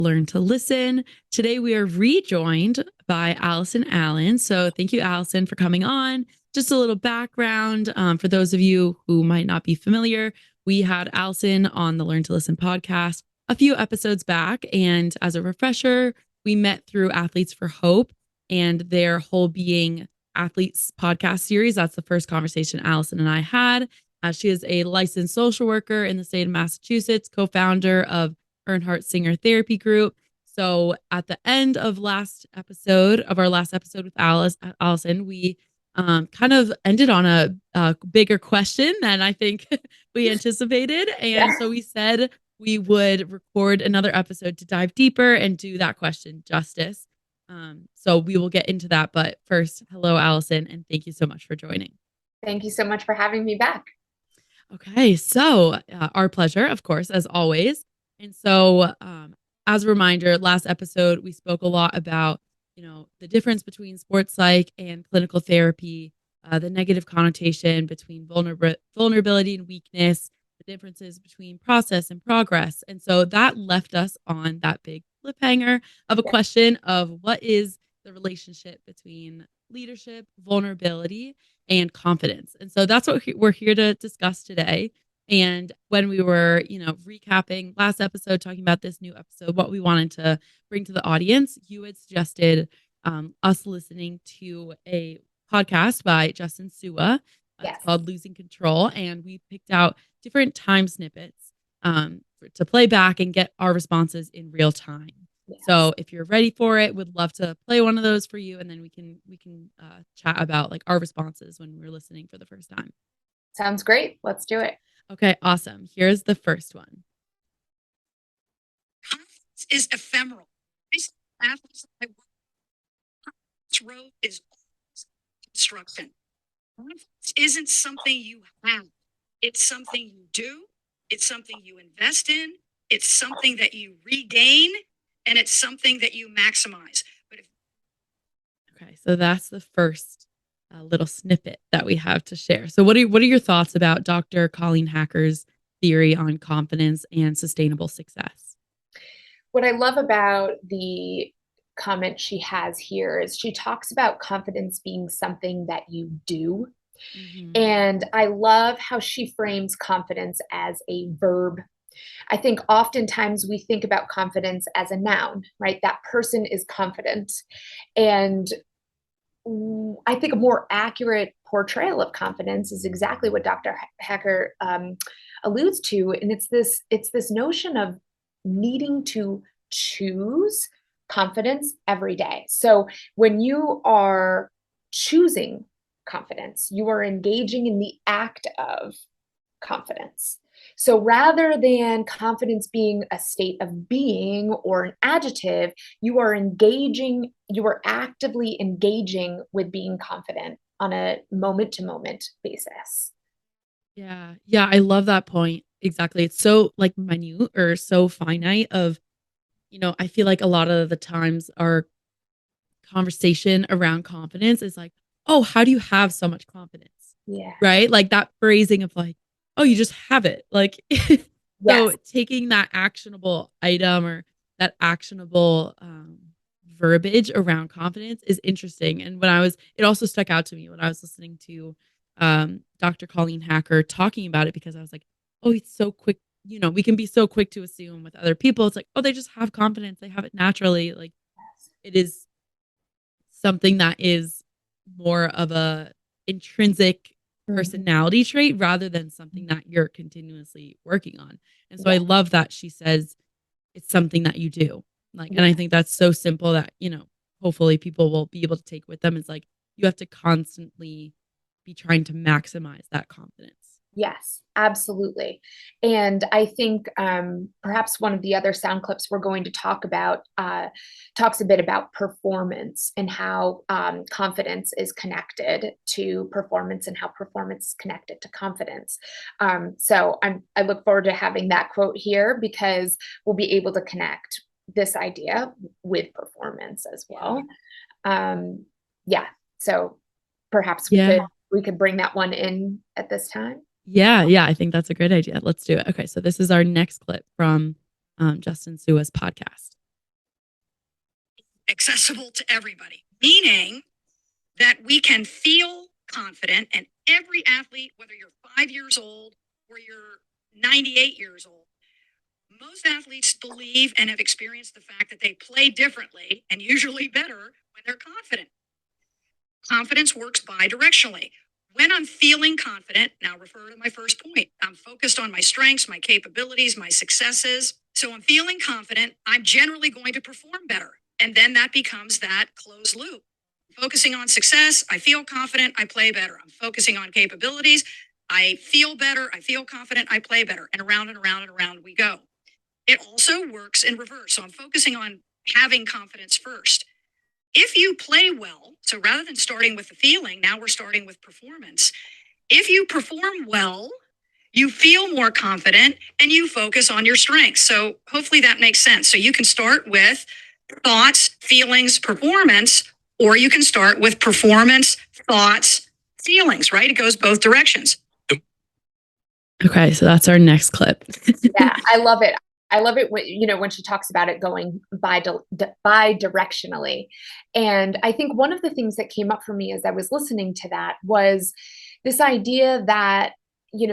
Learn to Listen. Today we are rejoined by Allison Allyn. So thank you, Allison, for coming on. Just a little background for those of you who might not be familiar. We had Allison on the Learn to Listen podcast a few episodes back. And as a refresher, we met through Athletes for Hope and their Whole Being Athletes podcast series. That's the first conversation Allison and I had. She is a licensed social worker in the state of Massachusetts, co-founder of Earnhardt Singer Therapy Group. So at the end of our last episode with Allison, we kind of ended on a bigger question than I think we anticipated. And so we said we would record another episode to dive deeper and do that question justice. So we will get into that. But first, hello, Allison, and thank you so much for joining. Thank you so much for having me back. Okay, so our pleasure, of course, as always. And so, as a reminder, last episode we spoke a lot about, the difference between sports psych and clinical therapy, the negative connotation between vulnerability and weakness, the differences between process and progress. And so that left us on that big cliffhanger of a question of what is the relationship between leadership, vulnerability, and confidence. And so that's what we're here to discuss today. And when we were, recapping last episode, talking about this new episode, what we wanted to bring to the audience, you had suggested us listening to a podcast by Justin Sua. It's called Losing Control. And we picked out different time snippets to play back and get our responses in real time. Yes. So if you're ready for it, would love to play one of those for you. And then we can chat about like our responses when we're listening for the first time. Sounds great. Let's do it. Okay, awesome. Here's the first one. Confidence is ephemeral. Athletes road is construction. Confidence isn't something you have. It's something you do. It's something you invest in. It's something that you regain, and it's something that you maximize. Okay, so that's the first little snippet that we have to share. So what are your thoughts about Dr. Colleen Hacker's theory on confidence and sustainable success? What I love about the comment she has here is she talks about confidence being something that you do. Mm-hmm. And I love how she frames confidence as a verb. I think oftentimes we think about confidence as a noun, right? That person is confident. And I think a more accurate portrayal of confidence is exactly what Dr. Hacker alludes to. And it's this notion of needing to choose confidence every day. So when you are choosing confidence, you are engaging in the act of confidence. So rather than confidence being a state of being or an adjective, you are actively engaging with being confident on a moment to moment basis. Yeah. Yeah. I love that point. Exactly. It's so like minute or so finite of, I feel like a lot of the times our conversation around confidence is like, oh, how do you have so much confidence? Yeah. Right. Like that phrasing of like, oh, you just have it. Like, so taking that actionable item or that actionable verbiage around confidence is interesting. And it also stuck out to me when I was listening to Dr. Colleen Hacker talking about it, because I was like, oh, it's so quick. We can be so quick to assume with other people. It's like, oh, they just have confidence. They have it naturally. Like it is something that is more of a intrinsic personality trait rather than something that you're continuously working on. And so I love that she says it's something that you do. Like, and I think that's so simple that, hopefully people will be able to take with them. It's like, you have to constantly be trying to maximize that confidence. Yes, absolutely. And I think perhaps one of the other sound clips we're going to talk about talks a bit about performance and how confidence is connected to performance and how performance is connected to confidence. So I look forward to having that quote here because we'll be able to connect this idea with performance as well. So perhaps we could bring that one in at this time. Yeah, I think that's a great idea. Let's do it. Okay, so this is our next clip from Justin Sua's podcast. accessible to everybody, meaning that we can feel confident. And every athlete, whether you're 5 years old or you're 98 years old, most athletes believe and have experienced the fact that they play differently and usually better when they're confident. Confidence works bi-directionally. When I'm feeling confident, now refer to my first point, I'm focused on my strengths, my capabilities, my successes. So I'm feeling confident, I'm generally going to perform better. And then that becomes that closed loop. Focusing on success, I feel confident, I play better. I'm focusing on capabilities, I feel better, I feel confident, I play better. And around and around and around we go. It also works in reverse. So I'm focusing on having confidence first. If you play well, so rather than starting with the feeling, now we're starting with performance. If you perform well, you feel more confident and you focus on your strengths. So hopefully that makes sense. So you can start with thoughts, feelings, performance, or you can start with performance, thoughts, feelings, right? It goes both directions. Okay, so that's our next clip. Yeah, I love it. I love it when, when she talks about it going bi-directionally. And I think one of the things that came up for me as I was listening to that was this idea that,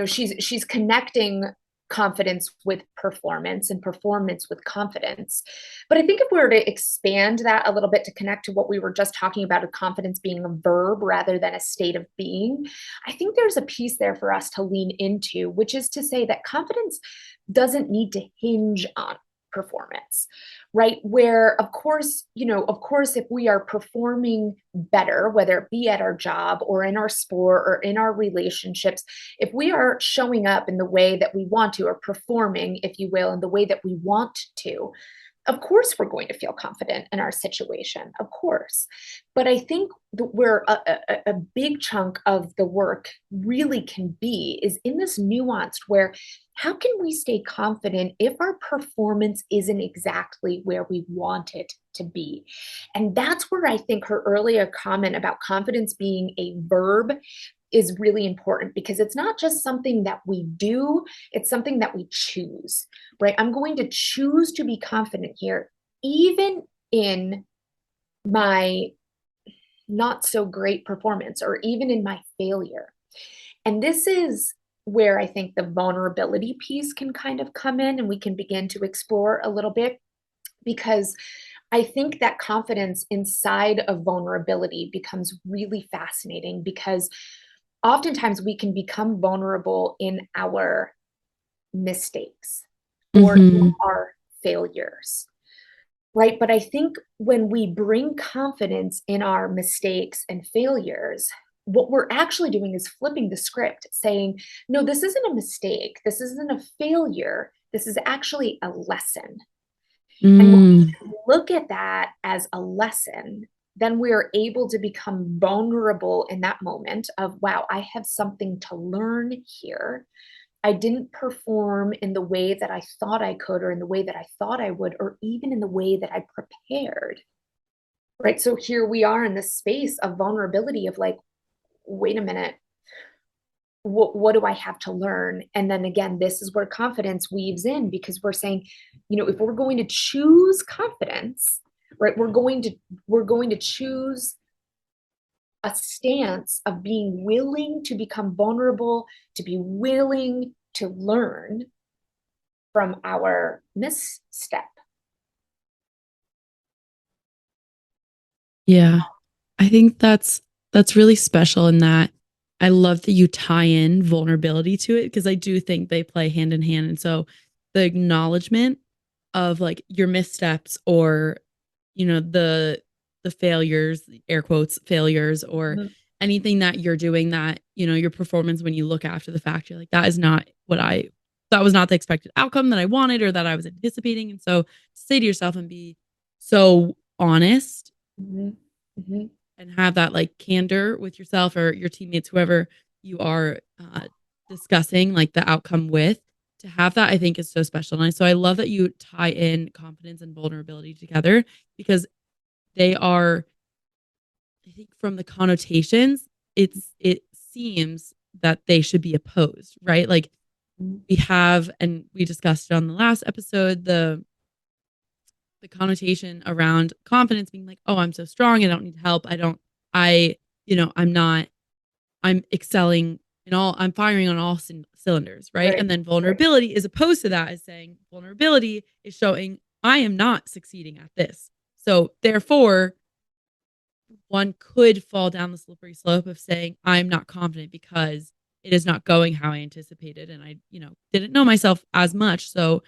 she's connecting confidence with performance and performance with confidence. But I think if we were to expand that a little bit to connect to what we were just talking about, of confidence being a verb rather than a state of being, I think there's a piece there for us to lean into, which is to say that confidence doesn't need to hinge on performance, right? Where, of course, if we are performing better, whether it be at our job or in our sport or in our relationships, if we are showing up in the way that we want to, or performing, if you will, in the way that we want to, of course, we're going to feel confident in our situation, of course. But I think where a big chunk of the work really can be is in this nuanced where how can we stay confident if our performance isn't exactly where we want it to be? And that's where I think her earlier comment about confidence being a verb is really important, because it's not just something that we do, it's something that we choose, right? I'm going to choose to be confident here, even in my not so great performance or even in my failure. And this is where I think the vulnerability piece can kind of come in and we can begin to explore a little bit, because I think that confidence inside of vulnerability becomes really fascinating, because oftentimes we can become vulnerable in our mistakes or in our failures, right? But I think when we bring confidence in our mistakes and failures, what we're actually doing is flipping the script, saying, no, this isn't a mistake. This isn't a failure. This is actually a lesson. And when we look at that as a lesson, then we are able to become vulnerable in that moment of, wow, I have something to learn here. I didn't perform in the way that I thought I could, or in the way that I thought I would, or even in the way that I prepared. Right. So here we are in this space of vulnerability of like, wait a minute, what do I have to learn? And then again, this is where confidence weaves in, because we're saying, if we're going to choose confidence, right, we're going to choose a stance of being willing to become vulnerable, to be willing to learn from our misstep. Yeah, I think that's really special in that I love that you tie in vulnerability to it, because I do think they play hand in hand. And so the acknowledgement of like your missteps, or the failures, air quotes failures, or anything that you're doing that, your performance, when you look after the fact, you're like, that is not that was not the expected outcome that I wanted or that I was anticipating. And so to say to yourself and be so honest and have that like candor with yourself or your teammates, whoever you are discussing like the outcome with, to have that, I think is so special. And so I love that you tie in confidence and vulnerability together, because they are, I think from the connotations, it seems that they should be opposed, right? Like we have, and we discussed it on the last episode, the the connotation around confidence being like, oh, I'm so strong, I don't need help, I'm excelling in all, I'm firing on all cylinders, right? Right. And then vulnerability is opposed to that, is saying vulnerability is showing I am not succeeding at this. So therefore, one could fall down the slippery slope of saying I'm not confident because it is not going how I anticipated, and I, didn't know myself as much, so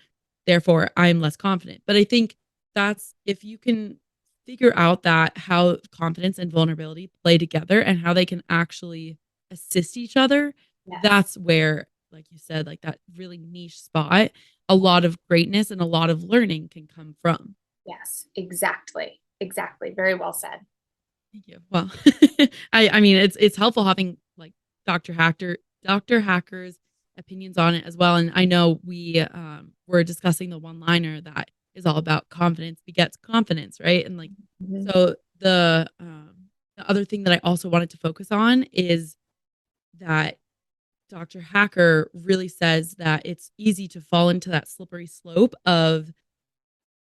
therefore I'm less confident. But I think that's, if you can figure out that how confidence and vulnerability play together and how they can actually assist each other, Yes. that's where, like you said, like that really niche spot, a lot of greatness and a lot of learning can come from. Yes, exactly. Exactly. Very well said. Thank you. Well, I mean, it's helpful having like Dr. Hacker's opinions on it as well. And I know we were discussing the one-liner that is all about confidence begets confidence, right? And like, so the other thing that I also wanted to focus on is that Dr. Hacker really says that it's easy to fall into that slippery slope of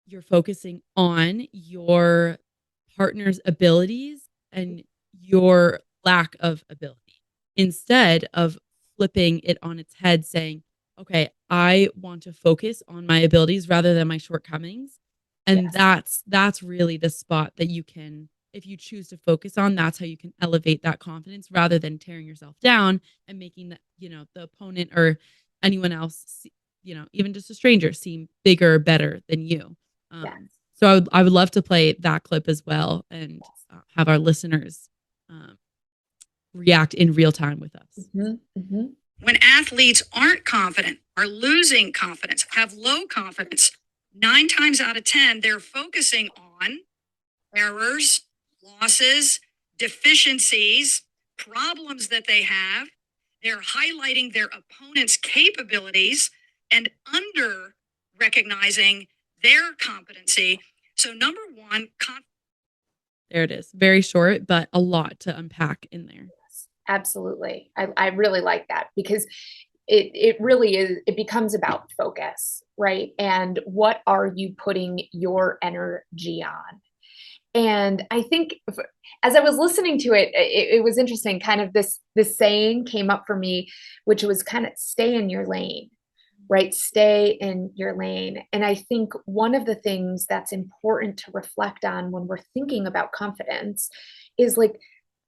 you're focusing on your partner's abilities and your lack of ability instead of flipping it on its head, saying, okay, I want to focus on my abilities rather than my shortcomings. And Yes. that's really the spot that you can, if you choose to focus on, that's how you can elevate that confidence rather than tearing yourself down and making the, the opponent or anyone else, even just a stranger, seem bigger or better than you. Yes. So I would love to play that clip as well and have our listeners react in real time with us. When athletes aren't confident, are losing confidence, have low confidence, 9 times out of 10, they're focusing on errors, losses, deficiencies, problems that they have. They're highlighting their opponent's capabilities and under recognizing their competency. So, number one, There it is. Very short, but a lot to unpack in there. Absolutely. I really like that because it really is, it becomes about focus, right? And what are you putting your energy on? And I think as I was listening to it, it was interesting. Kind of this saying came up for me, which was kind of stay in your lane, right? Stay in your lane. And I think one of the things that's important to reflect on when we're thinking about confidence is like,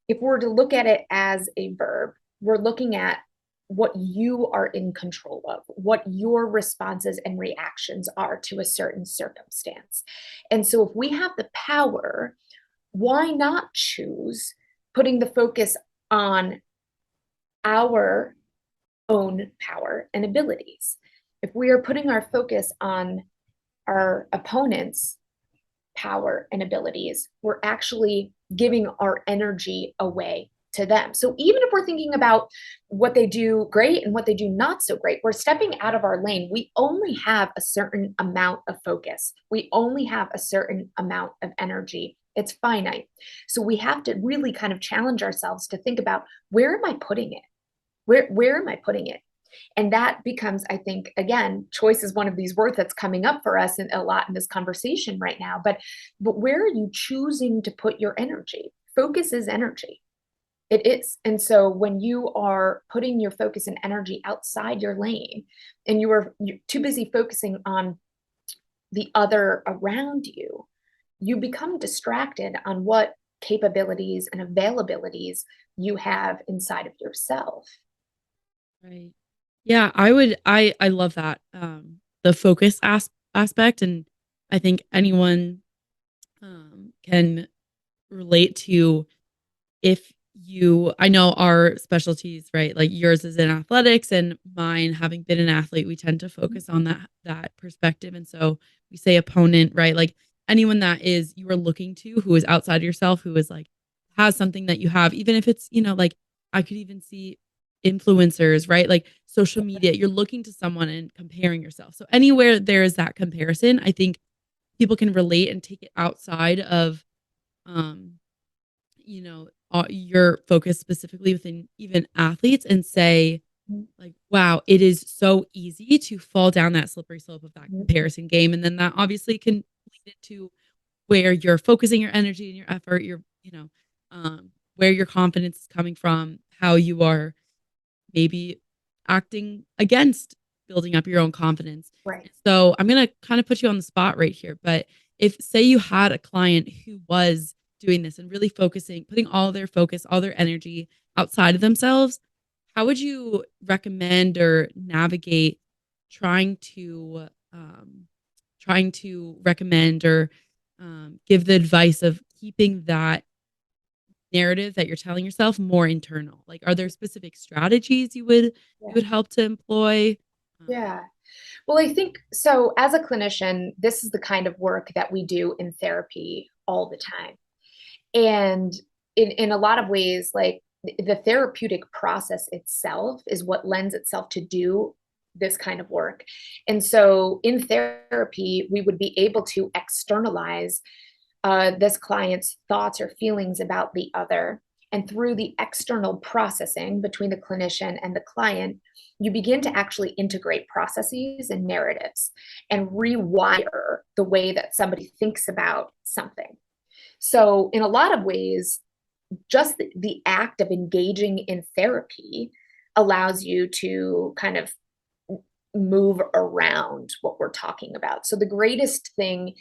if we're to look at it as a verb, we're looking at what you are in control of, what your responses and reactions are to a certain circumstance. And so if we have the power, why not choose putting the focus on our own power and abilities? If we are putting our focus on our opponent's power and abilities, we're actually giving our energy away to them. So even if we're thinking about what they do great and what they do not so great, we're stepping out of our lane. We only have a certain amount of focus. We only have a certain amount of energy. It's finite. So we have to really kind of challenge ourselves to think about, where am I putting it? Where am I putting it? And that becomes, I think, again, choice is one of these words that's coming up for us a lot in this conversation right now. But where are you choosing to put your energy? Focus is energy. It is. And so when you are putting your focus and energy outside your lane and you're too busy focusing on the other around you, you become distracted on what capabilities and availabilities you have inside of yourself. Right. Yeah, I love that. The focus aspect. And I think anyone can relate to, if you, I know our specialties, right? Like yours is in athletics and mine, having been an athlete, we tend to focus on that perspective. And so we say opponent, right? Like anyone that is you are looking to, who is outside of yourself, who is like has something that you have, even if it's, like I could even see influencers, right? Like social media, you're looking to someone and comparing yourself. So anywhere there is that comparison, I think people can relate and take it outside of um your focus specifically within even athletes and say like, wow, it is so easy to fall down that slippery slope of that comparison game. And then that obviously can lead to where you're focusing your energy and your effort, where your confidence is coming from, how you are maybe acting against building up your own confidence. Right. So I'm going to kind of put you on the spot right here. But if, say, you had a client who was doing this and really focusing, putting all their focus, all their energy outside of themselves, how would you recommend or navigate trying to recommend or give the advice of keeping that narrative that you're telling yourself more internal? Like, are there specific strategies you Yeah. would help to employ? Yeah. Well, I think so. As a clinician, this is the kind of work that we do in therapy all the time. And in a lot of ways, like the therapeutic process itself is what lends itself to do this kind of work. And so in therapy, we would be able to externalize this client's thoughts or feelings about the other. And through the external processing between the clinician and the client, you begin to actually integrate processes and narratives and rewire the way that somebody thinks about something. So, in a lot of ways, just the act of engaging in therapy allows you to kind of move around what we're talking about. So, the greatest thing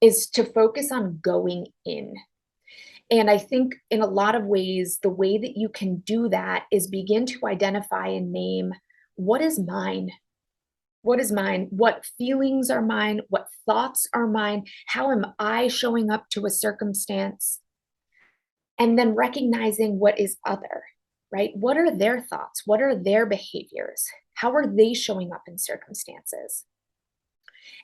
is to focus on going in. And I think in a lot of ways, the way that you can do that is begin to identify and name what is mine. What is mine? What feelings are mine? What thoughts are mine? How am I showing up to a circumstance? And then recognizing what is other, right? What are their thoughts? What are their behaviors? How are they showing up in circumstances?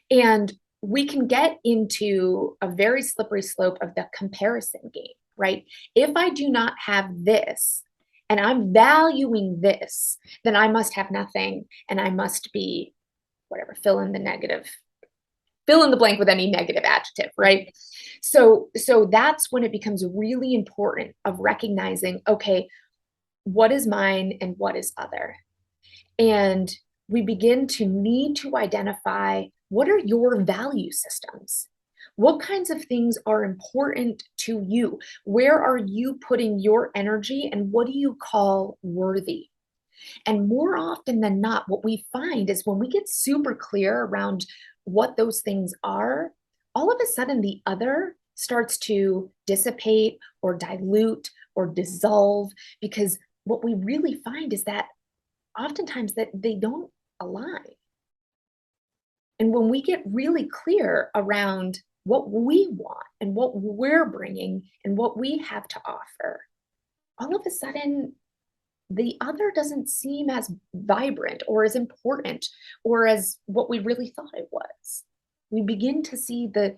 And we can get into a very slippery slope of the comparison game, right? If I do not have this and I'm valuing this, then I must have nothing and I must be whatever, fill in the negative, fill in the blank with any negative adjective, right? So that's when it becomes really important of recognizing, okay, what is mine and what is other? And we begin to need to identify what are your value systems? What kinds of things are important to you? Where are you putting your energy and what do you call worthy? And more often than not, what we find is when we get super clear around what those things are, all of a sudden the other starts to dissipate or dilute or dissolve because what we really find is that oftentimes that they don't align. And when we get really clear around what we want and what we're bringing and what we have to offer, all of a sudden the other doesn't seem as vibrant or as important or as what we really thought it was. We begin to see the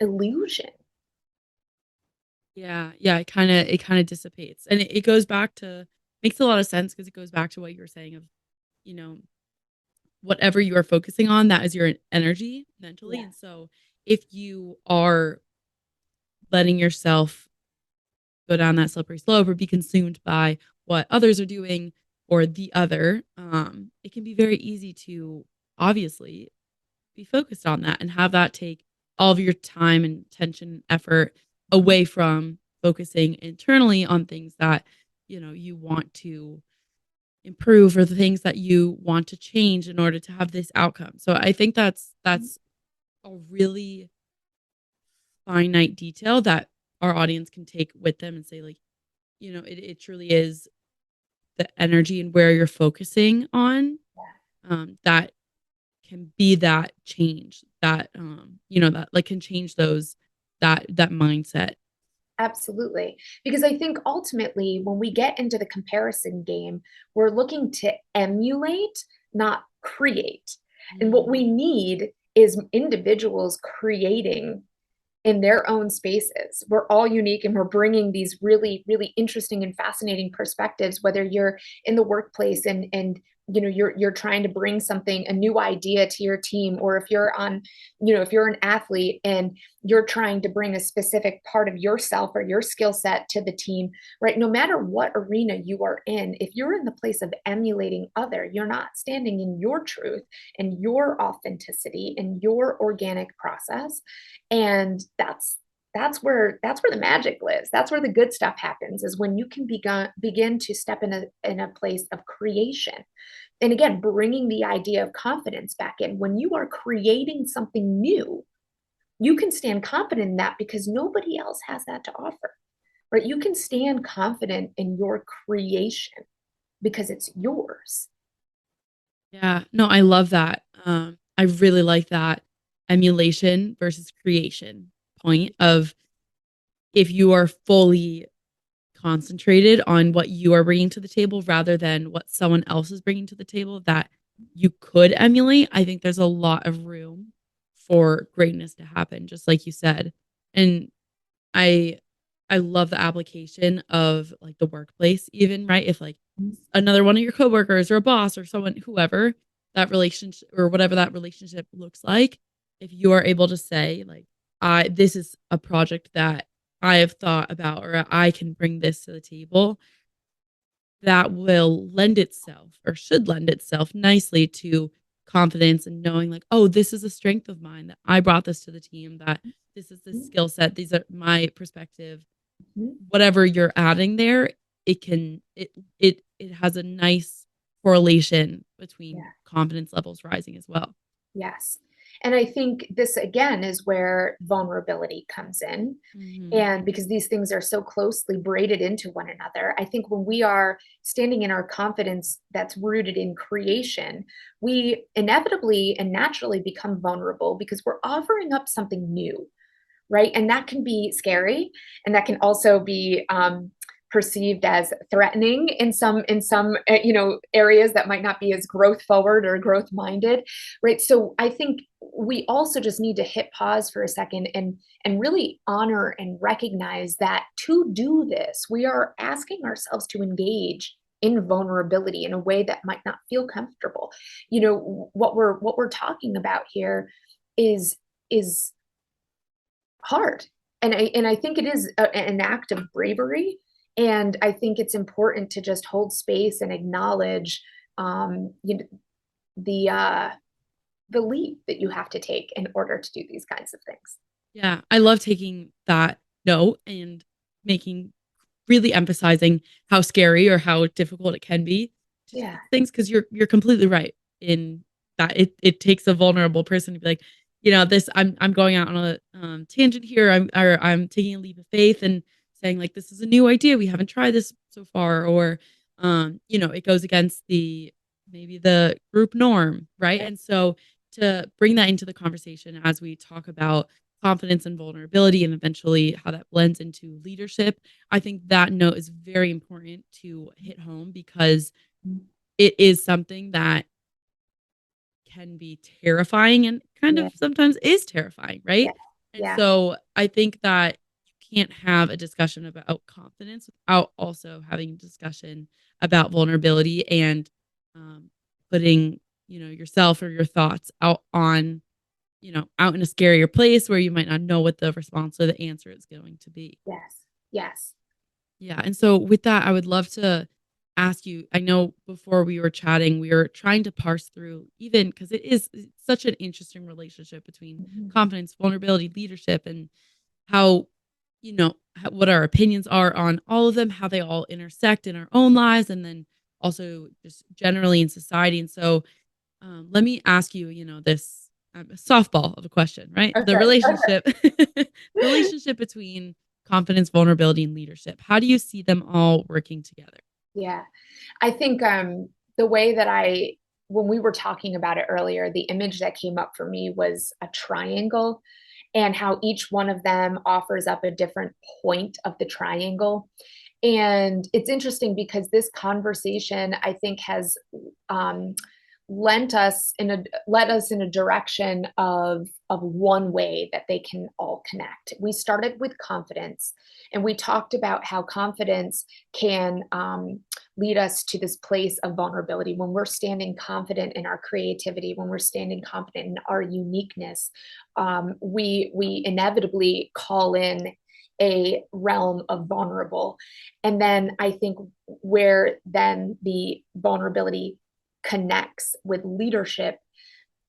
illusion. Yeah, it kind of dissipates, and it goes back to makes a lot of sense because it goes back to what you were saying of, you know, whatever you are focusing on, that is your energy mentally, and Yes, so if you are letting yourself go down that slippery slope or be consumed by what others are doing or the other, it can be very easy to obviously be focused on that and have that take all of your time and attention, effort away from focusing internally on things that, you want to improve or the things that you want to change in order to have this outcome. So I think that's a really finite detail that our audience can take with them and say, like, it truly is the energy and where you're focusing on, that can be that change that, that like can change that mindset. absolutely. Because I think ultimately, when we get into the comparison game, we're looking to emulate, not create. And what we need is individuals creating in their own spaces. We're all unique and we're bringing these really, really interesting and fascinating perspectives, whether you're in the workplace and you're trying to bring something, a new idea to your team, or if you're on, if you're an athlete and you're trying to bring a specific part of yourself or your skill set to the team, right? No matter what arena you are in, if you're in the place of emulating other, you're not standing in your truth and your authenticity and your organic process. And that's where the magic lives. That's where the good stuff happens, is when you can begin to step in a place of creation. And again, bringing the idea of confidence back in. When you are creating something new, you can stand confident in that because nobody else has that to offer, right? You can stand confident in your creation because it's yours. Yeah, no, I love that. I really like that emulation versus creation point of, if you are fully concentrated on what you are bringing to the table rather than what someone else is bringing to the table that you could emulate, I think there's a lot of room for greatness to happen, just like you said. And I I love the application of like the workplace even, right? If like another one of your coworkers or a boss or someone, whoever that relationship or whatever that relationship looks like, if you are able to say like, I this is a project that I have thought about, or I can bring this to the table, that will lend itself or should lend itself nicely to confidence and knowing like, oh, this is a strength of mine that I brought this to the team, that this is the skill set, these are my perspective. Mhm. Whatever you're adding there, it has a nice correlation between Yeah. confidence levels rising as well. Yes. And I think this again is where vulnerability comes in. Mhm. And because these things are so closely braided into one another, I think when we are standing in our confidence that's rooted in creation, we inevitably and naturally become vulnerable because we're offering up something new, right? And that can be scary, and that can also be perceived as threatening in some areas that might not be as growth forward or growth minded, right? So I think we also just need to hit pause for a second and really honor and recognize that to do this, we are asking ourselves to engage in vulnerability in a way that might not feel comfortable. What we're talking about here is hard. And I think it is an act of bravery. And I think it's important to just hold space and acknowledge you know, the uh, the leap that you have to take in order to do these kinds of things. Yeah, I love taking that note and making really emphasizing how scary or how difficult it can be to do Yeah. these things, because you're completely right in that it takes a vulnerable person to be like, this I'm going out on a tangent here. I'm taking a leap of faith and saying like, this is a new idea. We haven't tried this so far, or it goes against the maybe the group norm, right? And so to bring that into the conversation as we talk about confidence and vulnerability and eventually how that blends into leadership, I think that note is very important to hit home, because it is something that can be terrifying and kind Yeah. of sometimes is terrifying, Yeah. right? And Yeah. so I think that you can't have a discussion about confidence without also having a discussion about vulnerability and um, putting, yourself or your thoughts out in a scarier place where you might not know what the response or the answer is going to be. Yes. Yes. Yeah. And so with that, I would love to ask you, I know before we were chatting, we were trying to parse through, even because it's such an interesting relationship between Mhm. confidence, vulnerability, leadership, and how, what our opinions are on all of them, how they all intersect in our own lives, and then also just generally in society. And so let me ask you, this softball of a question, right? The Okay. relationship, relationship between confidence, vulnerability, and leadership. How do you see them all working together? Yeah. I think the way that when we were talking about it earlier, the image that came up for me was a triangle, and how each one of them offers up a different point of the triangle. And it's interesting because this conversation, I think, has um, led us in a direction of one way that they can all connect. We started with confidence, and we talked about how confidence can lead us to this place of vulnerability. When we're standing confident in our creativity, when we're standing confident in our uniqueness, we inevitably call in a realm of vulnerable. And then I think where then the vulnerability connects with leadership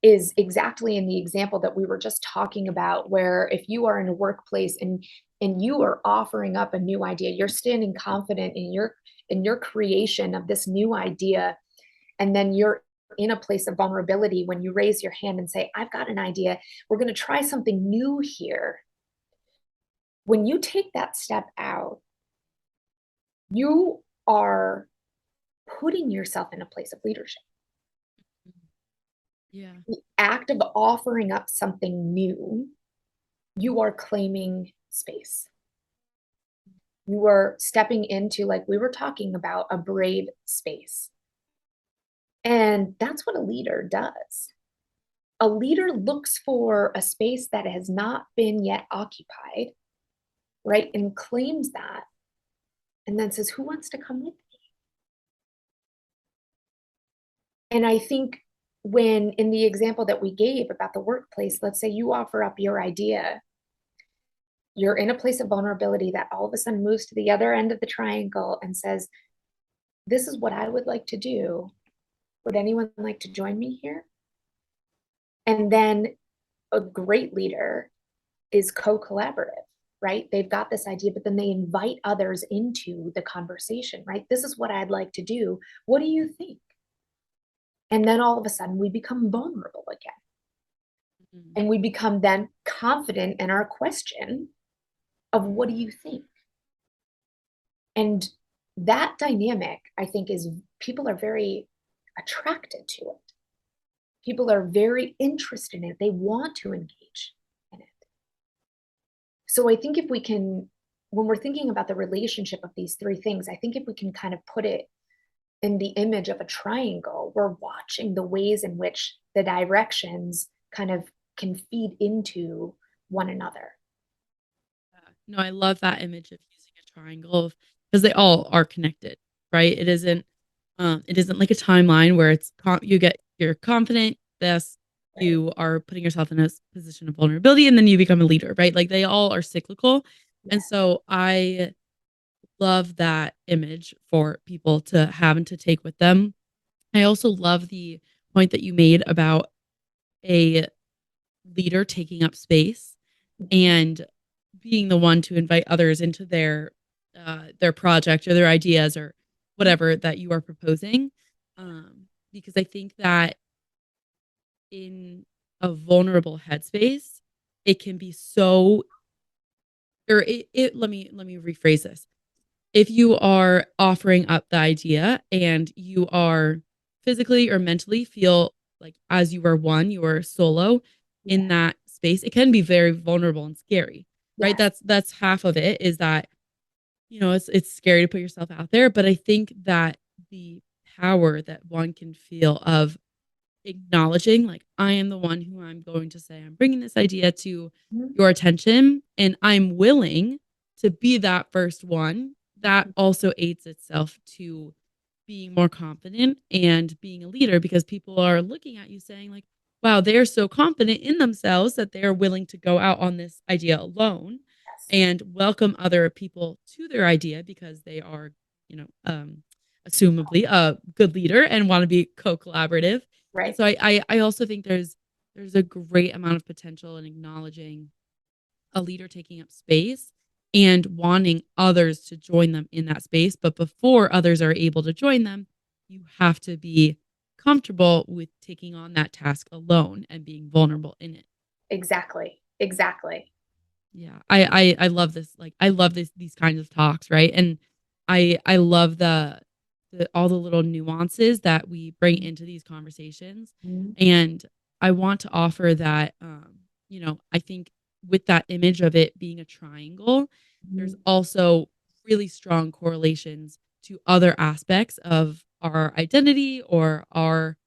is exactly in the example that we were just talking about, where if you are in a workplace and you are offering up a new idea, you're standing confident in your creation of this new idea, and then you're in a place of vulnerability when you raise your hand and say, I've got an idea, we're going to try something new here. When you take that step out, you are putting yourself in a place of leadership. Yeah. The act of offering up something new, you are claiming space. You are stepping into, like we were talking about, a brave space. And that's what a leader does. A leader looks for a space that has not been yet occupied, right? And claims that, and then says, who wants to come with me? And I think when, in the example that we gave about the workplace, let's say you offer up your idea, you're in a place of vulnerability that all of a sudden moves to the other end of the triangle and says, this is what I would like to do. Would anyone like to join me here? And then a great leader is co-collaborative, right? They've got this idea, but then they invite others into the conversation, right? This is what I'd like to do. What do you think? And then all of a sudden we become vulnerable again. Mm-hmm. And we become then confident in our question of what do you think? And that dynamic, I think, is people are very attracted to it. People are very interested in it. They want to engage in it. So I think if we can, when we're thinking about the relationship of these three things, I think if we can kind of put it in the image of a triangle, we're watching the ways in which the directions kind of can feed into one another. No, I love that image of using a triangle because they all are connected, right? It isn't like a timeline where you're confident, thus Right. you are putting yourself in a position of vulnerability, and then you become a leader, right? Like they all are cyclical. Yeah. And so I love that image for people to have and to take with them. I also love the point that you made about a leader taking up space and being the one to invite others into their project or their ideas or whatever that you are proposing. Because I think that in a vulnerable headspace, it can be so, or let me rephrase this. If you are offering up the idea and you are physically or mentally feel like as you are one, you are solo in that space, it can be very vulnerable and scary, right? Yes. That's half of it, is that, it's scary to put yourself out there. But I think that the power that one can feel of acknowledging, like, I am the one who I'm going to say, I'm bringing this idea to Mhm. your attention, and I'm willing to be that first one, that also aids itself to being more confident and being a leader, because people are looking at you saying, like, wow, they're so confident in themselves that they are willing to go out on this idea alone Yes. and welcome other people to their idea because they are, assumably a good leader and want to be co-collaborative. And Right. so I also think there's a great amount of potential in acknowledging a leader taking up space and wanting others to join them in that space. But before others are able to join them, you have to be comfortable with taking on that task alone and being vulnerable in it. Exactly. Exactly. Yeah. I love this. Like, I love these kinds of talks, right? And I love the all the little nuances that we bring into these conversations. Mhm. And I want to offer that, I think with that image of it being a triangle, there's Mhm. also really strong correlations to other aspects of our identity or our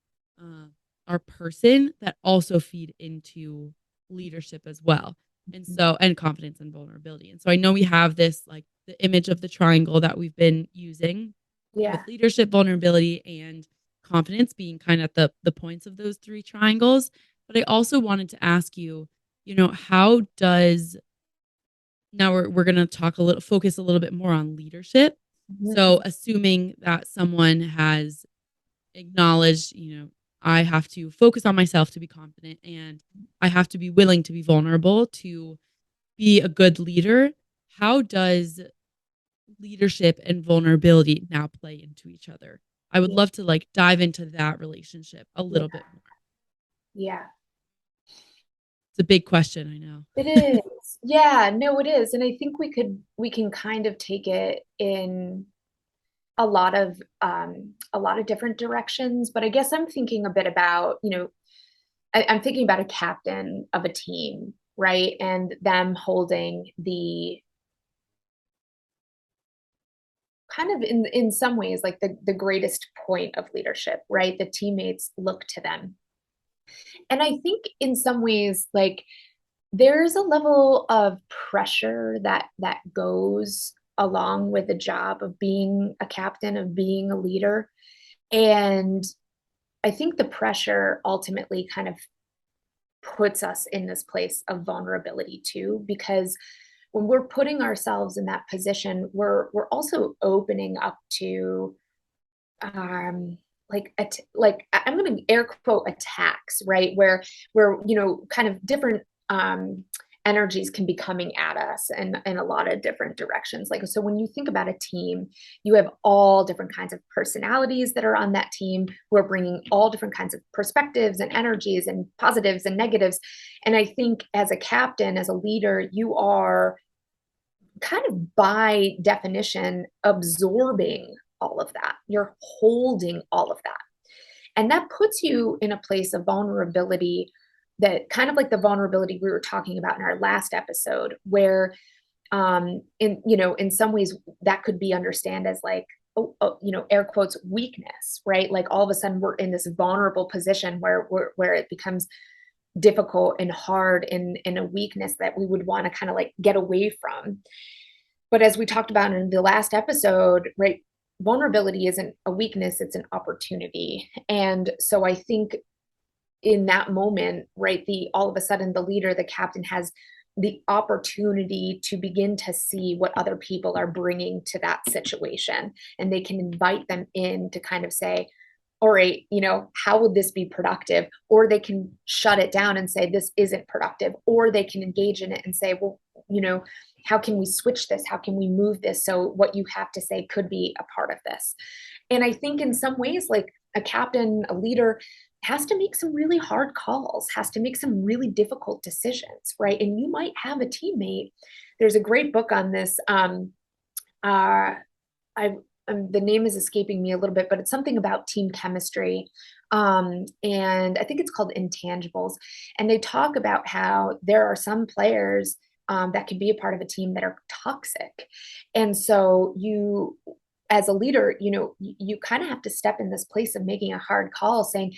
our person that also feed into leadership as well. And so, and confidence and vulnerability. And so I know we have this, like, the image of the triangle that we've been using Yeah. with leadership, vulnerability, and confidence being kind of the points of those three triangles. But I also wanted to ask you, how does, now we're going to focus a little bit more on leadership. So Mhm. assuming that someone has acknowledged, I have to focus on myself to be confident, and I have to be willing to be vulnerable to be a good leader. How does leadership and vulnerability now play into each other? I would Yeah. love to, like, dive into that relationship a Yeah. little bit more. Yeah. It's a big question, I know. It is. Yeah, no, it is. And I think we can kind of take it in a lot of different directions. But I guess I'm thinking a bit about, I'm thinking about a captain of a team, right? And them holding the kind of in some ways like the greatest point of leadership, right? The teammates look to them. And I think in some ways, like, there's a level of pressure that goes along with the job of being a captain, of being a leader. And I think the pressure ultimately kind of puts us in this place of vulnerability too, because when we're putting ourselves in that position, we're also opening up to like I'm going to air quote attacks, right? Where kind of different energies can be coming at us and in a lot of different directions. Like, so when you think about a team, you have all different kinds of personalities that are on that team who are bringing all different kinds of perspectives and energies and positives and negatives. And I think as a captain, as a leader, you are kind of by definition absorbing all of that. You're holding all of that. And that puts you in a place of vulnerability, that kind of like the vulnerability we were talking about in our last episode, where in some ways that could be understand as like, air quotes, weakness, right? Like all of a sudden we're in this vulnerable position where it becomes difficult and hard in a weakness that we would want to kind of like get away from. But as we talked about in the last episode, right, vulnerability isn't a weakness, it's an opportunity. And so I think in that moment, right, the all of a sudden the leader, the captain has the opportunity to begin to see what other people are bringing to that situation. And they can invite them in to kind of say, all right, how would this be productive? Or they can shut it down and say, this isn't productive. Or they can engage in it and say, well, how can we switch this? How can we move this? So what you have to say could be a part of this. And I think in some ways, like a captain, a leader has to make some really hard calls, has to make some really difficult decisions, right? And you might have a teammate. There's a great book on this. I the name is escaping me a little bit, but it's something about team chemistry. And I think it's called Intangibles. And they talk about how there are some players that can be a part of a team that are toxic. And so you, as a leader, you kind of have to step in this place of making a hard call saying,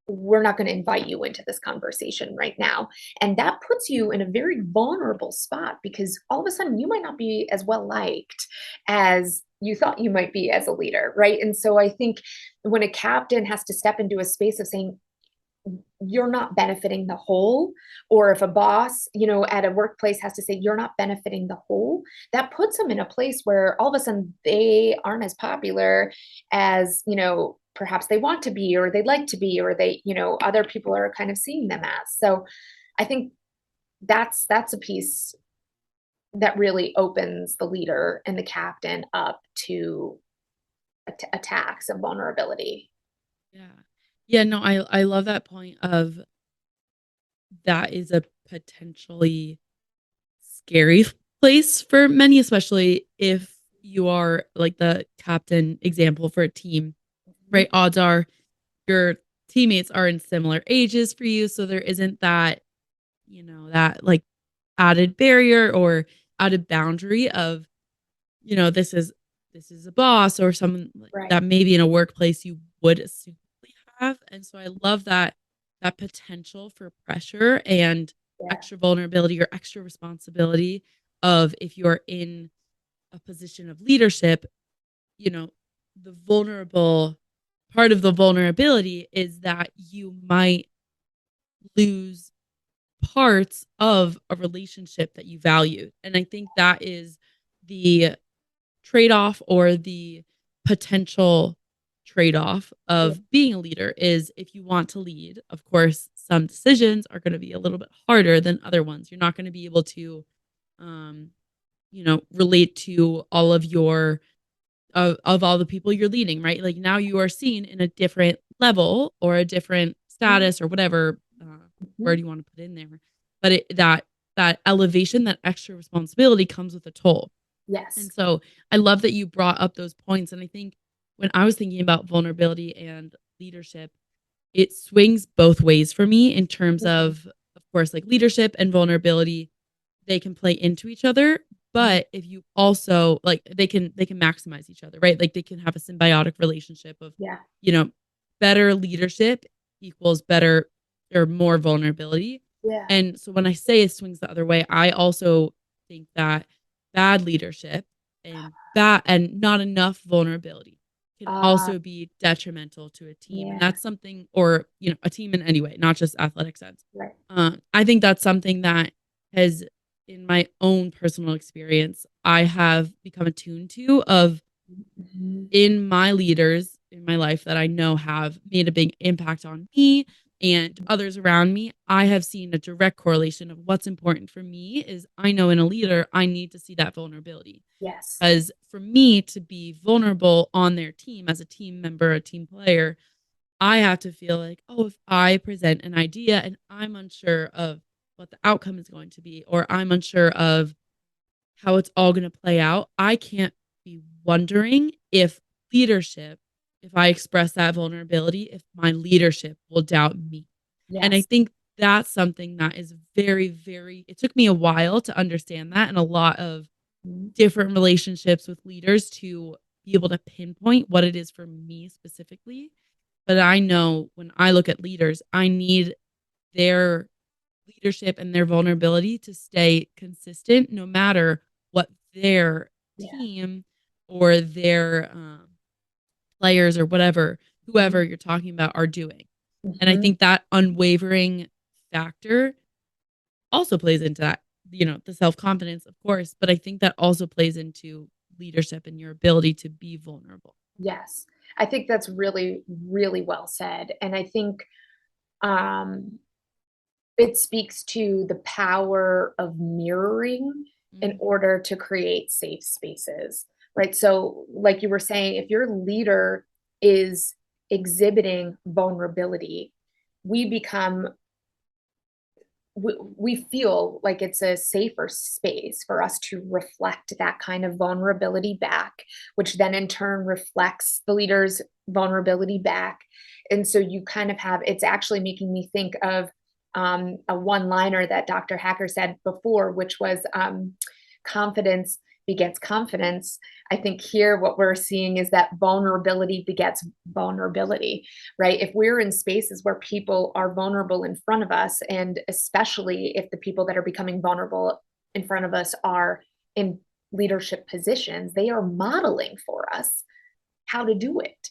we're not going to invite you into this conversation right now. And that puts you in a very vulnerable spot because all of a sudden you might not be as well liked as you thought you might be as a leader, right? And so I think when a captain has to step into a space of saying, you're not benefiting the whole, or if a boss at a workplace has to say you're not benefiting the whole, that puts them in a place where all of a sudden they aren't as popular as perhaps they want to be or they'd like to be, or they other people are kind of seeing them as. So I think that's a piece that really opens the leader and the captain up to attacks and vulnerability. Yeah. Yeah, no, I love that point of that is a potentially scary place for many, especially if you are like the captain example for a team, Mhm. right? Odds are your teammates are in similar ages for you. So there isn't that, that like added barrier or added boundary of, this is a boss or someone like Right. that maybe in a workplace you would assume have. And so I love that potential for pressure and Yeah. extra vulnerability or extra responsibility of if you're in a position of leadership, you know, the vulnerable part of the vulnerability is that you might lose parts of a relationship that you value. And I think that is the trade-off or the potential trade-off Yeah. of being a leader is if you want to lead, of course, some decisions are going to be a little bit harder than other ones. You're not going to be able to um, relate to all of your of all the people you're leading, right? Like now you are seen in a different level or a different status or whatever Mhm. word you want to put in there. But that elevation, that extra responsibility comes with a toll. Yes. And so I love that you brought up those points. And I think when I was thinking about vulnerability and leadership, it swings both ways for me in terms Mhm. of course, like leadership and vulnerability they can play into each other, Mhm. but if you also like they can maximize each other, right? Like they can have a symbiotic relationship of, Yeah. you know, better leadership equals better or more vulnerability. Yeah. And so when I say it swings the other way, I also think that bad leadership and not enough vulnerability can Uh, also be detrimental to a team. And yeah. that's something, or, a team in any way, not just athletic sense. Right. I think that's something that has in my own personal experience, I have become attuned to of Mhm. in my leaders in my life that I know have made a big impact on me and others around me. I have seen a direct correlation of what's important for me is I know in a leader, I need to see that vulnerability. Yes. Because for me to be vulnerable on their team as a team member, a team player, I have to feel like, oh, if I present an idea and I'm unsure of what the outcome is going to be, or I'm unsure of how it's all going to play out, I can't be wondering if leadership, if I express that vulnerability, if my leadership will doubt me. And I Yes. think that's something that is very, very, it took me a while to understand that and a lot of Mhm. different relationships with leaders to be able to pinpoint what it is for me specifically. But I know when I look at leaders, I need their leadership and their vulnerability to stay consistent no matter what their Yeah. team or their players or whatever, Mhm. whoever you're talking about are doing. And I Mhm. think that unwavering factor also plays into that, the self confidence, of course, but I think that also plays into leadership and your ability to be vulnerable. Yes. I think that's really, really well said. And I think um, it speaks to the power of mirroring in Mhm. order to create safe spaces, right? So, like you were saying, if your leader is exhibiting vulnerability, we become we feel like it's a safer space for us to reflect that kind of vulnerability back, which then in turn reflects the leader's vulnerability back. And so you kind of have it's actually making me think of a one liner that Dr. Hacker said before, which was confidence begets confidence. I think here what we're seeing is that vulnerability begets vulnerability, right? If we're in spaces where people are vulnerable in front of us, and especially if the people that are becoming vulnerable in front of us are in leadership positions, they are modeling for us how to do it.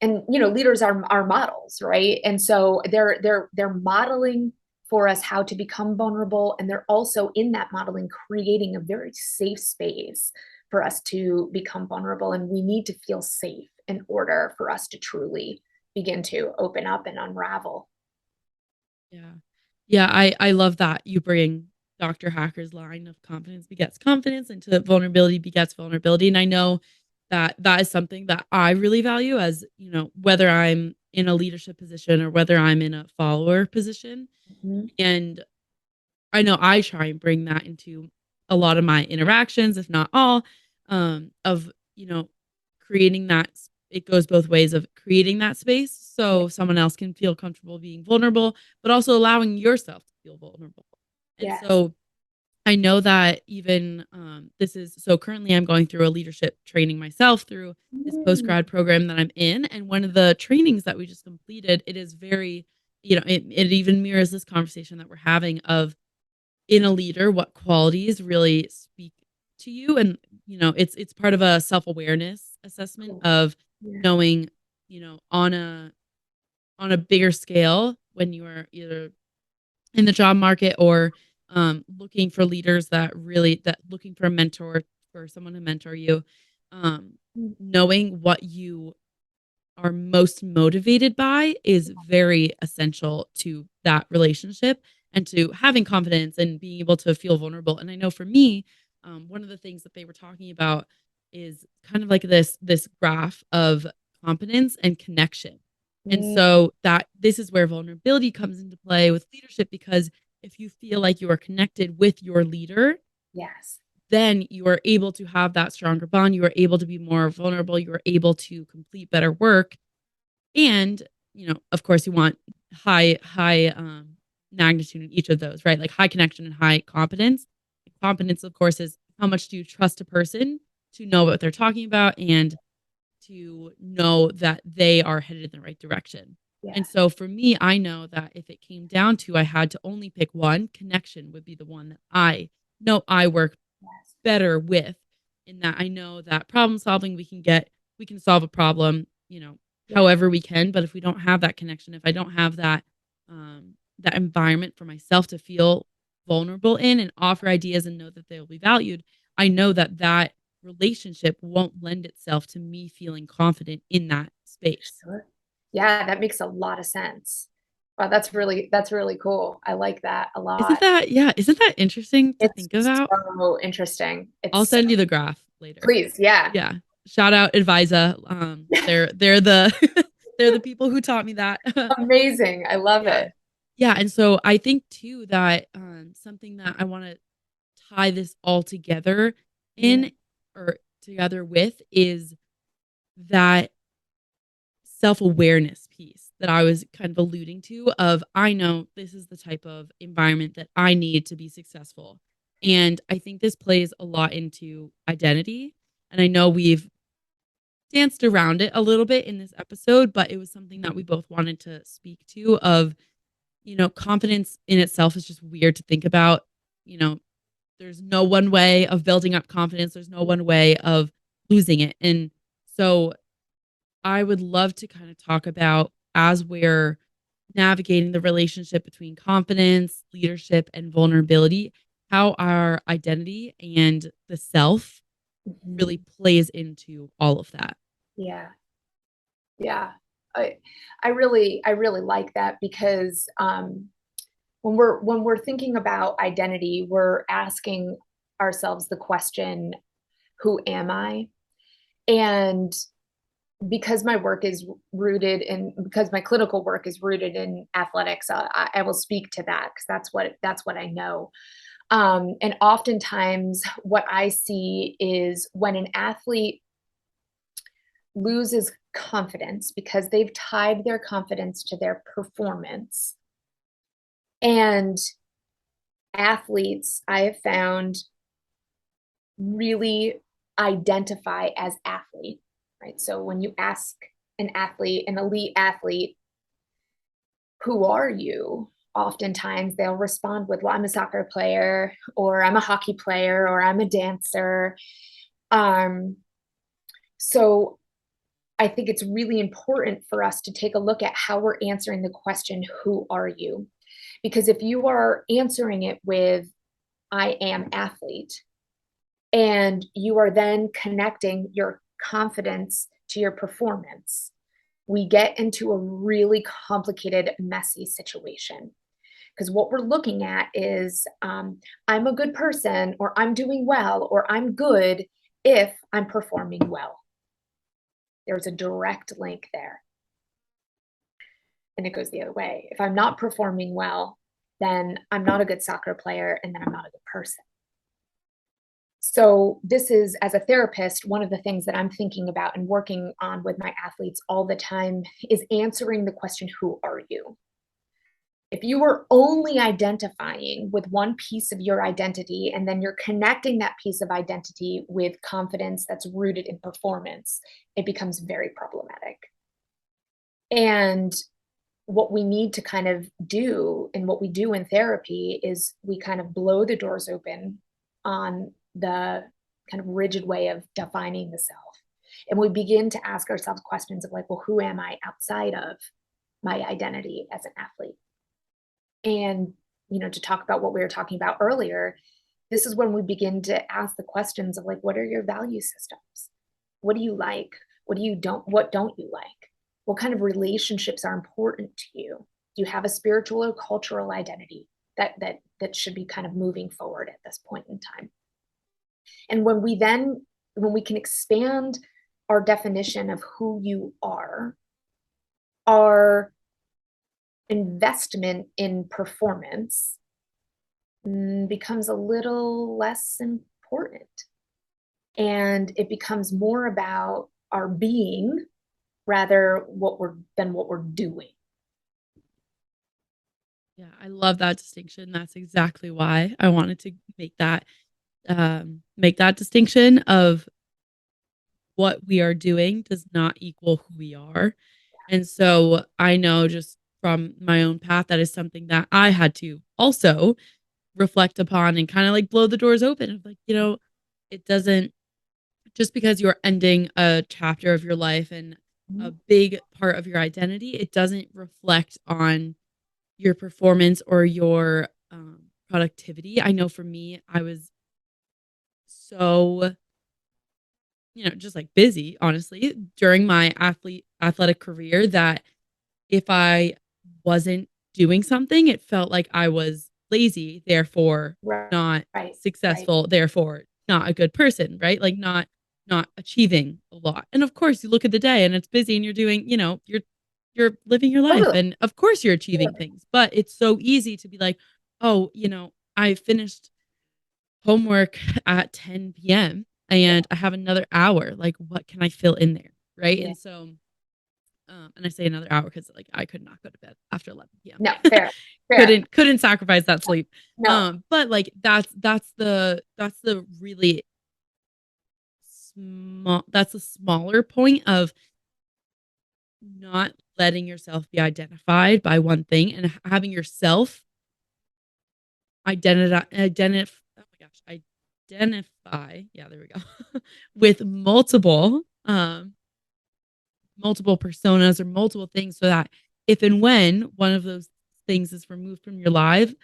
And leaders are models, right? And so they're modeling for us how to become vulnerable, and they're also in that modeling creating a very safe space for us to become vulnerable, and we need to feel safe in order for us to truly begin to open up and unravel. Yeah. Yeah, I love that you bring Dr. Hacker's line of confidence begets confidence into vulnerability begets vulnerability. And I know that that is something that I really value as, whether I'm in a leadership position or whether I'm in a follower position. Mhm. And I know I try and bring that into a lot of my interactions, if not all, of, creating that. It goes both ways of creating that space Yeah. so someone else can feel comfortable being vulnerable, but also allowing yourself to feel vulnerable. And Yes. so I know that even this is so currently I'm going through a leadership training myself through this post Mm, grad program that I'm in. And one of the trainings that we just completed, it is very, it even mirrors this conversation that we're having of in a leader, what qualities really speak to you. And, it's part of a self awareness assessment cool. of Yeah. knowing, on a bigger scale when you are either in the job market or looking for leaders that looking for a mentor for someone to mentor you, um, Mm, knowing what you are most motivated by is very essential to that relationship and to having confidence and being able to feel vulnerable. And I know for me, one of the things that they were talking about is kind of like this graph of competence and connection. And mm, so that this is where vulnerability comes into play with leadership because if you feel like you are connected with your leader, yes. then you are able to have that stronger bond. You are able to be more vulnerable. You are able to complete better work and, of course, you want high magnitude in each of those, right? Like high connection and high competence. Competence, of course, is how much do you trust a person to know what they're talking about and to know that they are headed in the right direction. Yeah. And so for me, I know that if it came down to I had to only pick one, connection would be the one that I know I work Yes. better with in that I know that problem solving we can solve a problem, Yeah. however we can, but if we don't have that connection, if I don't have that environment for myself to feel vulnerable in and offer ideas and know that they will be valued, I know that that relationship won't lend itself to me feeling confident in that space. Sure. Yeah, that makes a lot of sense. Wow, that's really cool. I like that a lot. Isn't that interesting to It's think about? so interesting. I'll It's send you the graph later. please, yeah. Yeah. Shout out Advisa. They're the they're the people who taught me that. Amazing. I love Yeah. it. Yeah, and so I think too that something that I want to tie this all together Yeah. in or together with is that self-awareness piece that I was kind of alluding to of I know this is the type of environment that I need to be successful. And I think this plays a lot into identity. And I know we've danced around it a little bit in this episode, but it was something that we both wanted to speak to of, confidence in itself is just weird to think about. You know, there's no one way of building up confidence. There's no one way of losing it. And so I would love to kind of talk about as we're navigating the relationship between confidence, leadership, and vulnerability, how our identity and the self really Mhm. plays into all of that. Yeah. Yeah. I I really like that because when we're thinking about identity, we're asking ourselves the question, who am I? And because my work is rooted in because my clinical work is rooted in athletics, I will speak to that because that's what I know. And oftentimes, what I see is when an athlete loses confidence because they've tied their confidence to their performance. And athletes, I have found, really identify as athlete, right? So when you ask an athlete, an elite athlete, who are you? Oftentimes they'll respond with, well, I'm a soccer player, or I'm a hockey player, or I'm a dancer. Um, so I think it's really important for us to take a look at how we're answering the question, who are you? Because if you are answering it with, I am athlete, and you are then connecting your confidence to your performance, we get into a really complicated, messy situation. Because what we're looking at is I'm a good person, or I'm doing well, or I'm good if I'm performing well. There's a direct link there. And it goes the other way. If I'm not performing well, then I'm not a good soccer player, and then I'm not a good person. So, this is, as a therapist, one of the things that I'm thinking about and working on with my athletes all the time is answering the question, who are you? If you were only identifying with one piece of your identity and then you're connecting that piece of identity with confidence that's rooted in performance, it becomes very problematic. And what we need to kind of do, and what we do in therapy, is we kind of blow the doors open on the kind of rigid way of defining the self. And we begin to ask ourselves questions of like, well, who am I outside of my identity as an athlete? And, to talk about what we were talking about earlier, this is when we begin to ask the questions of like, what are your value systems? What do you like? What don't you like? What kind of relationships are important to you? Do you have a spiritual or cultural identity that should be kind of moving forward at this point in time? And when we can expand our definition of who you are, our investment in performance becomes a little less important. And it becomes more about our being rather than what we're doing. Yeah, I love that distinction. That's exactly why I wanted to make that distinction of what we are doing does not equal who we are. And so I know just from my own path, that is something that I had to also reflect upon and kind of like blow the doors open of like, it doesn't, just because you're ending a chapter of your life and a big part of your identity, it doesn't reflect on your performance or your productivity. I know for me, I was so, just like busy, honestly, during my athletic career, that if I wasn't doing something, it felt like I was lazy, therefore Right, not right, successful, therefore not a good person, right? Like not achieving a lot. And of course, you look at the day and it's busy and you're doing, you're living your life totally. and of course you're achieving things. But it's so easy to be like, "Oh, I finished homework at 10 p.m. and I have another hour. Like what can I fill in there?" Right? Yeah. And so and I say another hour because like I could not go to bed after 11 p.m. No, fair. couldn't sacrifice that sleep. No, But like that's the really small, that's a smaller point of not letting yourself be identified by one thing and having yourself identify. Oh my gosh, identify. Yeah, there we go. With multiple personas or multiple things, so that if and when one of those things is removed from your life,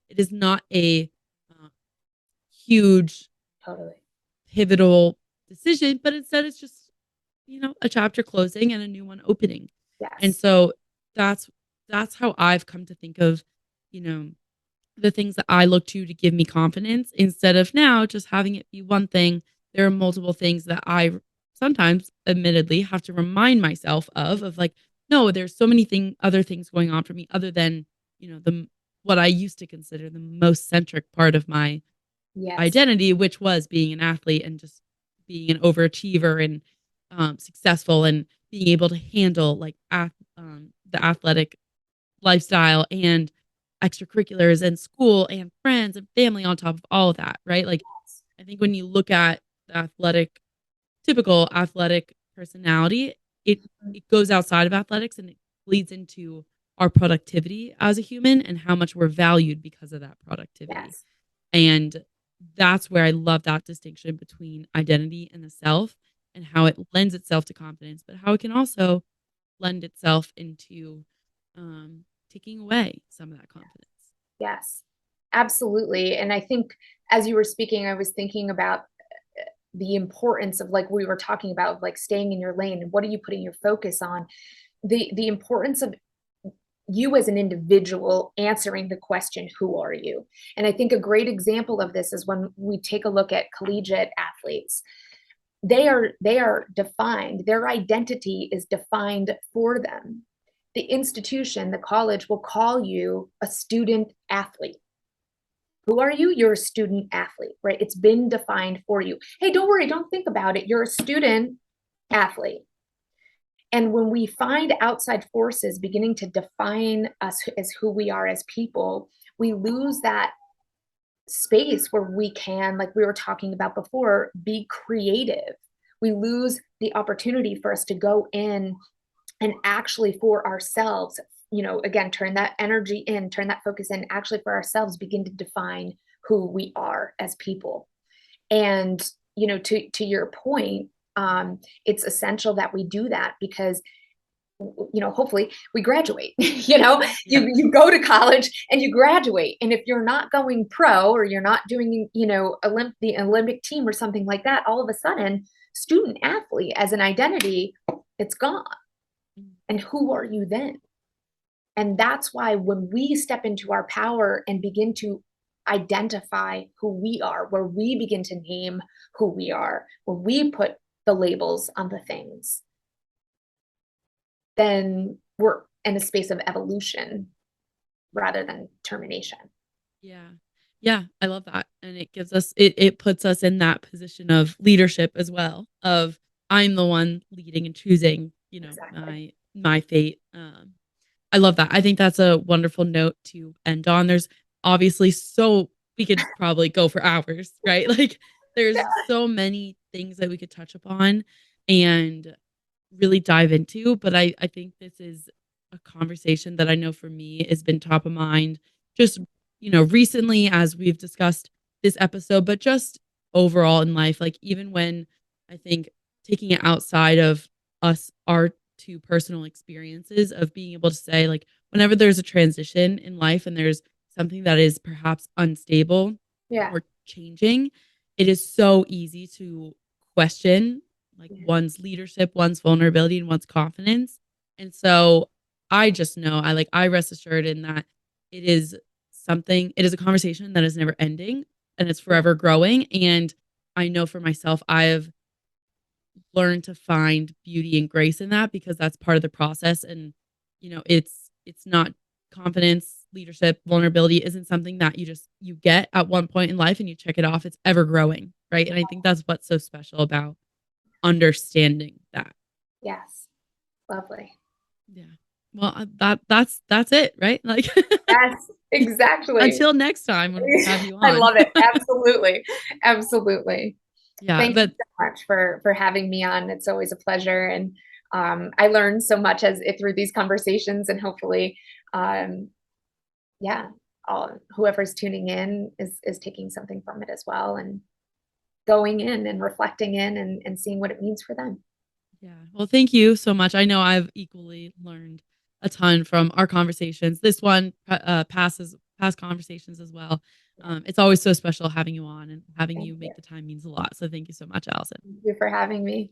it is not a uh, huge totally. pivotal decision, but instead it's just, a chapter closing and a new one opening. And Yes. so that's that's how I've come to think of, you know, the things that I look to give me confidence, instead of now just having it be one thing. There are multiple things that I sometimes admittedly have to remind myself of like, no, there's so many other things going on for me other than, the what I used to consider the most centric part of my Yes. identity, which was being an athlete and just being an overachiever and successful and being able to handle like the athletic lifestyle and extracurriculars and school and friends and family on top of all of that, right? Like, I think when you look at the typical athletic personality, it it goes outside of athletics and it bleeds into our productivity as a human and how much we're valued because of that productivity. Yes. And that's where I love that distinction between identity and the self, and how it lends itself to confidence, but how it can also lend itself into taking away some of that confidence. Yes. Absolutely. And I think as you were speaking, I was thinking about the importance of, like we were talking about, like staying in your lane and what are you putting your focus on. The importance of you as an individual answering the question, who are you? And I think a great example of this is when we take a look at collegiate athletes. They are defined, their identity is defined for them. The institution, the college, will call you a student athlete. Who are you? You're a student athlete, right? It's been defined for you. Hey, don't worry, don't think about it. You're a student athlete. And when we find outside forces beginning to define us as who we are as people, we lose that space where we can, like we were talking about before, be creative. We lose the opportunity for us to go in and actually for ourselves, again, turn that energy in, turn that focus in, actually for ourselves, begin to define who we are as people. And, to your point, it's essential that we do that because hopefully we graduate. Yeah. You go to college and you graduate, and if you're not going pro or you're not doing the Olympic team or something like that, all of a sudden student athlete as an identity, it's gone. And who are you then? And that's why when we step into our power and begin to identify who we are, where we begin to name who we are, where we put the labels on the things, then we're in a space of evolution rather than termination. Yeah. Yeah, I love that. And it gives us it puts us in that position of leadership as well, of I'm the one leading and choosing, Exactly. my fate. I love that. I think that's a wonderful note to end on. There's obviously we could probably go for hours, right? Like Yeah. there's so many things that we could touch upon and really dive into, but I think this is a conversation that I know for me has been top of mind just, recently as we've discussed this episode, but just overall in life, like even when I think taking it outside of our two personal experiences of being able to say like whenever there's a transition in life and there's something that is perhaps unstable Yeah. or changing, it is so easy to question like Yeah. one's leadership, one's vulnerability, and one's confidence. And so I just know I rest assured in that it is a conversation that is never ending and it's Yeah. forever growing. And I know for myself, I have learned to find beauty and grace in that because that's part of the process. And, it's not confidence, leadership, vulnerability isn't something that you get at one point in life and you check it off. It's ever growing. Right. And I think that's what's so special about understanding that. Yes. Lovely. Yeah. Well, that's it, right? Like Yes, exactly. until next time when we have you I on. love it. Absolutely. Absolutely. Yeah, Thank you but so much for having me on. It's always a pleasure, and I learned so much through these conversations, and hopefully, um, yeah, whoever's tuning in is taking something from it as well, and going in and reflecting in and seeing what it means for them. yeah. Well, thank you so much. I know I've equally learned a ton from our conversations. This one passes past conversations as well. Yeah. It's always so special having you on and having Thank you you. make the time means a lot. So thank you so much, Allison. Thank you for having me.